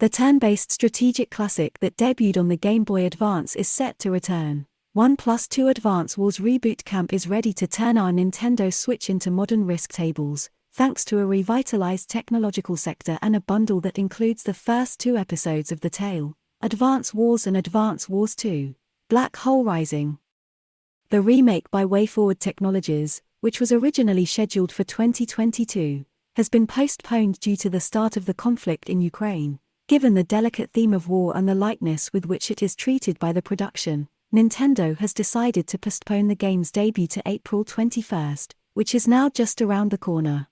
The turn-based strategic classic that debuted on the Game Boy Advance is set to return. 1+2 Advance Wars Reboot Camp is ready to turn our Nintendo Switch into modern Risk tables, thanks to a revitalized technological sector and a bundle that includes the first 2 episodes of the tale, Advance Wars and Advance Wars 2, Black Hole Rising. The remake by WayForward Technologies, which was originally scheduled for 2022, has been postponed due to the start of the conflict in Ukraine. Given the delicate theme of war and the lightness with which it is treated by the production, Nintendo has decided to postpone the game's debut to April 21st, which is now just around the corner.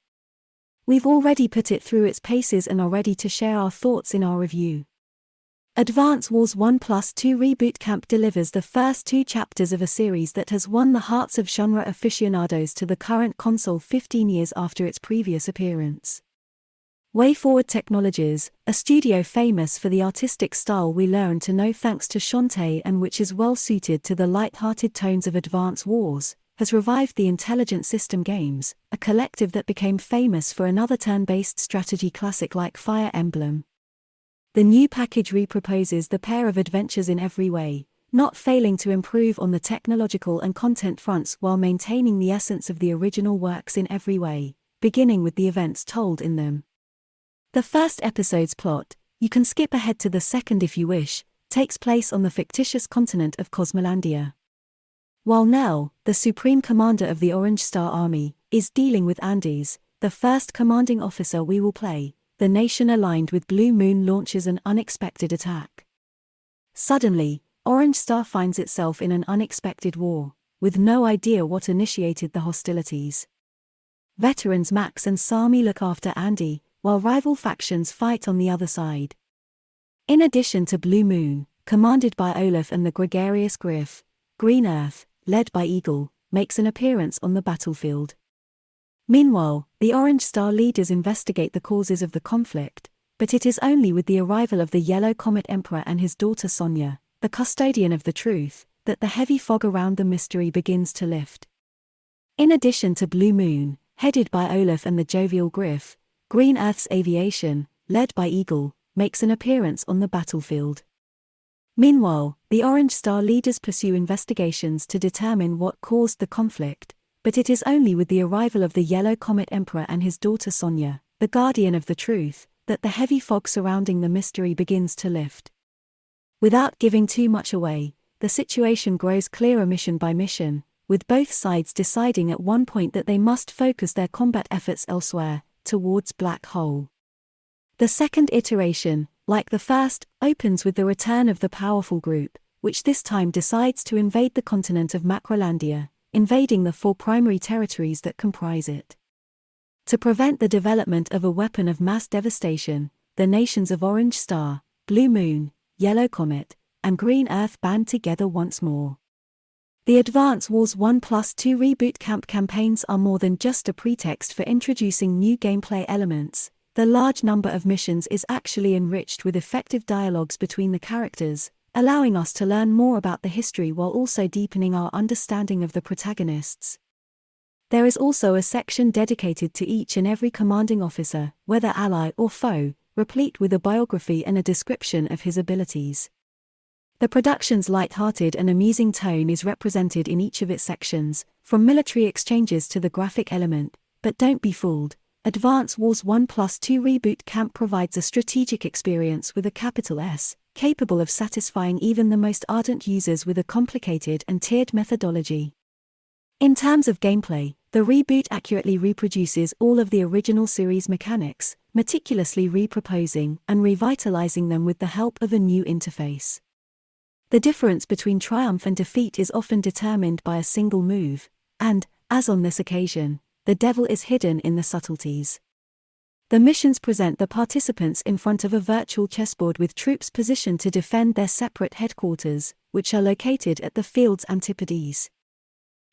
We've already put it through its paces and are ready to share our thoughts in our review. Advance Wars 1+2 Reboot Camp delivers the first 2 chapters of a series that has won the hearts of genre aficionados to the current console 15 years after its previous appearance. WayForward Technologies, a studio famous for the artistic style we learn to know thanks to Shantae and which is well suited to the light-hearted tones of Advance Wars, has revived the Intelligent System Games, a collective that became famous for another turn-based strategy classic like Fire Emblem. The new package reproposes the pair of adventures in every way, not failing to improve on the technological and content fronts while maintaining the essence of the original works in every way, beginning with the events told in them. The first episode's plot, you can skip ahead to the second if you wish, takes place on the fictitious continent of Cosmolandia. While Nell, the supreme commander of the Orange Star Army, is dealing with Andes, the first commanding officer we will play, the nation aligned with Blue Moon launches an unexpected attack. Suddenly, Orange Star finds itself in an unexpected war, with no idea what initiated the hostilities. Veterans Max and Sami look after Andy, while rival factions fight on the other side. In addition to Blue Moon, commanded by Olaf and the gregarious Griff, Green Earth, led by Eagle, makes an appearance on the battlefield. Meanwhile, the Orange Star leaders investigate the causes of the conflict, but it is only with the arrival of the Yellow Comet Emperor and his daughter Sonia, the custodian of the truth, that the heavy fog around the mystery begins to lift. In addition to Blue Moon, headed by Olaf and the jovial Griff, Green Earth's aviation, led by Eagle, makes an appearance on the battlefield. Meanwhile, the Orange Star leaders pursue investigations to determine what caused the conflict, but it is only with the arrival of the Yellow Comet Emperor and his daughter Sonia, the guardian of the truth, that the heavy fog surrounding the mystery begins to lift. Without giving too much away, the situation grows clearer mission by mission, with both sides deciding at one point that they must focus their combat efforts elsewhere, towards Black Hole. The second iteration, like the first, opens with the return of the powerful group, which this time decides to invade the continent of Macrolandia, invading the 4 primary territories that comprise it. To prevent the development of a weapon of mass devastation, the nations of Orange Star, Blue Moon, Yellow Comet, and Green Earth band together once more. The Advance Wars 1+2 Reboot Camp campaigns are more than just a pretext for introducing new gameplay elements. The large number of missions is actually enriched with effective dialogues between the characters, allowing us to learn more about the history while also deepening our understanding of the protagonists. There is also a section dedicated to each and every commanding officer, whether ally or foe, replete with a biography and a description of his abilities. The production's light-hearted and amusing tone is represented in each of its sections, from military exchanges to the graphic element, but don't be fooled. Advance Wars 1+2 Reboot Camp provides a strategic experience with a capital S, capable of satisfying even the most ardent users with a complicated and tiered methodology. In terms of gameplay, the reboot accurately reproduces all of the original series mechanics, meticulously reproposing and revitalizing them with the help of a new interface. The difference between triumph and defeat is often determined by a single move, and, as on this occasion, the devil is hidden in the subtleties. The missions present the participants in front of a virtual chessboard with troops positioned to defend their separate headquarters, which are located at the field's antipodes.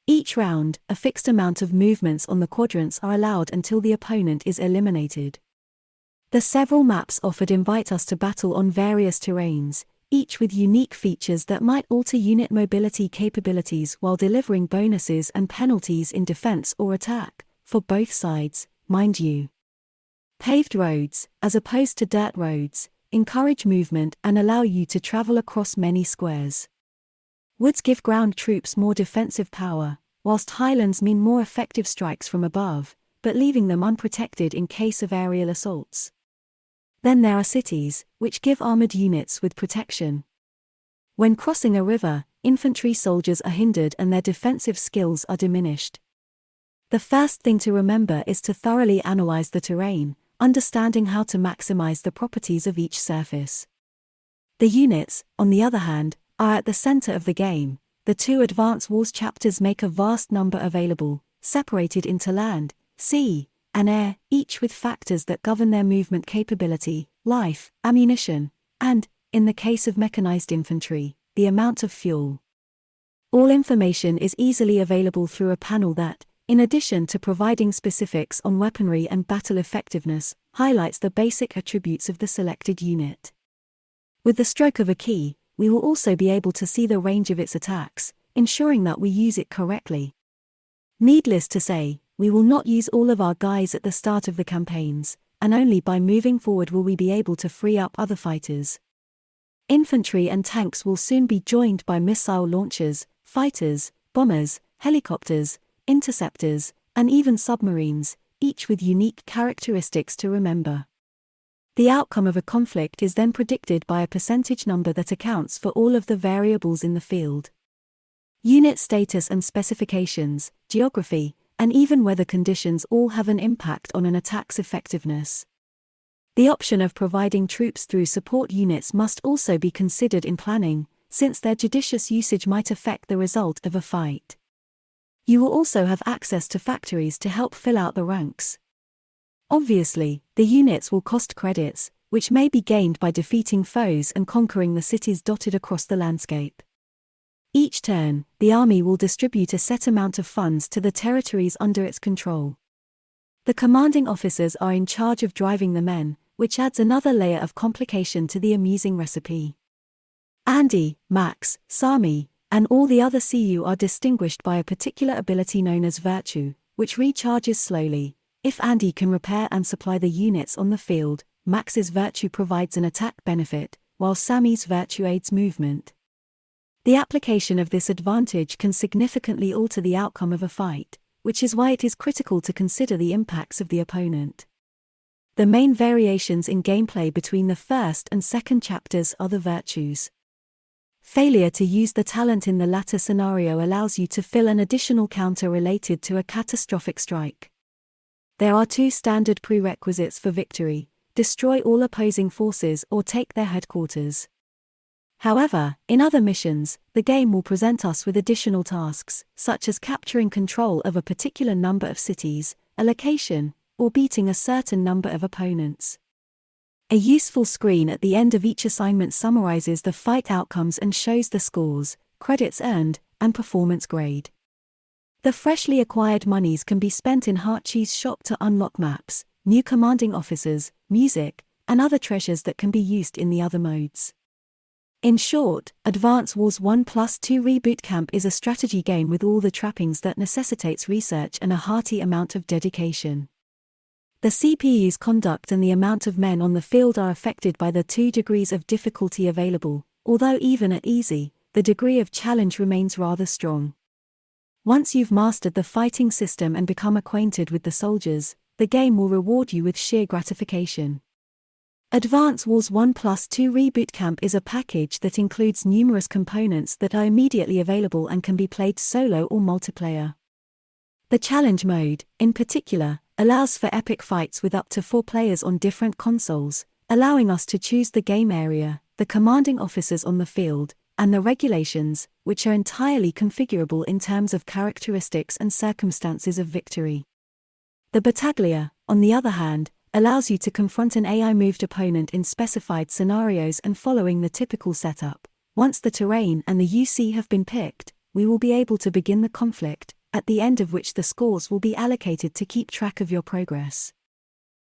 Each round, a fixed amount of movements on the quadrants are allowed until the opponent is eliminated. The several maps offered invite us to battle on various terrains, each with unique features that might alter unit mobility capabilities while delivering bonuses and penalties in defense or attack, for both sides, mind you. Paved roads, as opposed to dirt roads, encourage movement and allow you to travel across many squares. Woods give ground troops more defensive power, whilst highlands mean more effective strikes from above, but leaving them unprotected in case of aerial assaults. Then there are cities, which give armored units with protection. When crossing a river, infantry soldiers are hindered and their defensive skills are diminished. The first thing to remember is to thoroughly analyze the terrain, understanding how to maximize the properties of each surface. The units, on the other hand, are at the center of the game. The 2 Advance Wars chapters make a vast number available, separated into land, sea, and air, each with factors that govern their movement capability, life, ammunition, and, in the case of mechanized infantry, the amount of fuel. All information is easily available through a panel that, in addition to providing specifics on weaponry and battle effectiveness, highlights the basic attributes of the selected unit. With the stroke of a key, we will also be able to see the range of its attacks, ensuring that we use it correctly. Needless to say, we will not use all of our guys at the start of the campaigns, and only by moving forward will we be able to free up other fighters. Infantry and tanks will soon be joined by missile launchers, fighters, bombers, helicopters, interceptors, and even submarines, each with unique characteristics to remember. The outcome of a conflict is then predicted by a percentage number that accounts for all of the variables in the field. Unit status and specifications, geography, and even weather conditions all have an impact on an attack's effectiveness. The option of providing troops through support units must also be considered in planning, since their judicious usage might affect the result of a fight. You will also have access to factories to help fill out the ranks. Obviously, the units will cost credits, which may be gained by defeating foes and conquering the cities dotted across the landscape. Each turn, the army will distribute a set amount of funds to the territories under its control. The commanding officers are in charge of driving the men, which adds another layer of complication to the amusing recipe. Andy, Max, Sami, and all the other CU are distinguished by a particular ability known as Virtue, which recharges slowly. If Andy can repair and supply the units on the field, Max's Virtue provides an attack benefit, while Sami's Virtue aids movement. The application of this advantage can significantly alter the outcome of a fight, which is why it is critical to consider the impacts of the opponent. The main variations in gameplay between the first and second chapters are the virtues. Failure to use the talent in the latter scenario allows you to fill an additional counter related to a catastrophic strike. There are 2 standard prerequisites for victory: destroy all opposing forces or take their headquarters. However, in other missions, the game will present us with additional tasks, such as capturing control of a particular number of cities, a location, or beating a certain number of opponents. A useful screen at the end of each assignment summarizes the fight outcomes and shows the scores, credits earned, and performance grade. The freshly acquired monies can be spent in Heartcheese Shop to unlock maps, new commanding officers, music, and other treasures that can be used in the other modes. In short, Advance Wars 1+2 Reboot Camp is a strategy game with all the trappings that necessitates research and a hearty amount of dedication. The CPU's conduct and the amount of men on the field are affected by the 2 degrees of difficulty available, although even at easy, the degree of challenge remains rather strong. Once you've mastered the fighting system and become acquainted with the soldiers, the game will reward you with sheer gratification. Advance Wars 1+2 Reboot Camp is a package that includes numerous components that are immediately available and can be played solo or multiplayer. The challenge mode, in particular, allows for epic fights with up to 4 players on different consoles, allowing us to choose the game area, the commanding officers on the field, and the regulations, which are entirely configurable in terms of characteristics and circumstances of victory. The Battaglia, on the other hand, allows you to confront an AI-moved opponent in specified scenarios and following the typical setup. Once the terrain and the UC have been picked, we will be able to begin the conflict, at the end of which the scores will be allocated to keep track of your progress.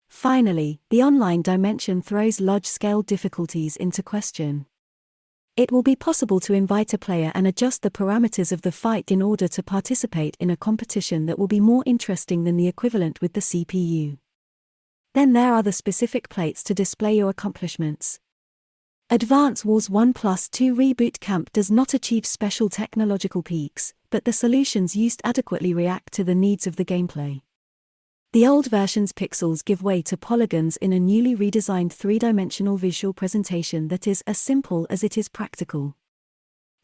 Finally, the online dimension throws large-scale difficulties into question. It will be possible to invite a player and adjust the parameters of the fight in order to participate in a competition that will be more interesting than the equivalent with the CPU. Then there are the specific plates to display your accomplishments. Advance Wars 1+2 Reboot Camp does not achieve special technological peaks, but the solutions used adequately react to the needs of the gameplay. The old version's pixels give way to polygons in a newly redesigned three-dimensional visual presentation that is as simple as it is practical.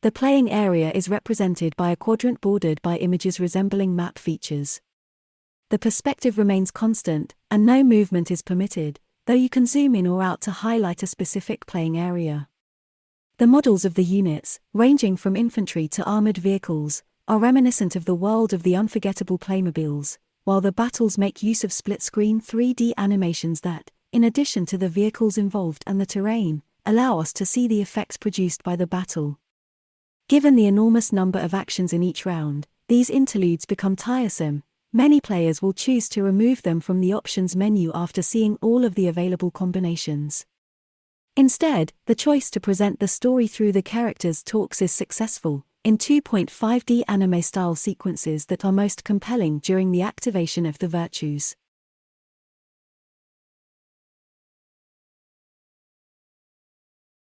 The playing area is represented by a quadrant bordered by images resembling map features. The perspective remains constant, and no movement is permitted, though you can zoom in or out to highlight a specific playing area. The models of the units, ranging from infantry to armored vehicles, are reminiscent of the world of the unforgettable Playmobiles, while the battles make use of split-screen 3D animations that, in addition to the vehicles involved and the terrain, allow us to see the effects produced by the battle. Given the enormous number of actions in each round, these interludes become tiresome. Many players will choose to remove them from the options menu after seeing all of the available combinations. Instead, the choice to present the story through the characters' talks is successful, in 2.5D anime-style sequences that are most compelling during the activation of the virtues.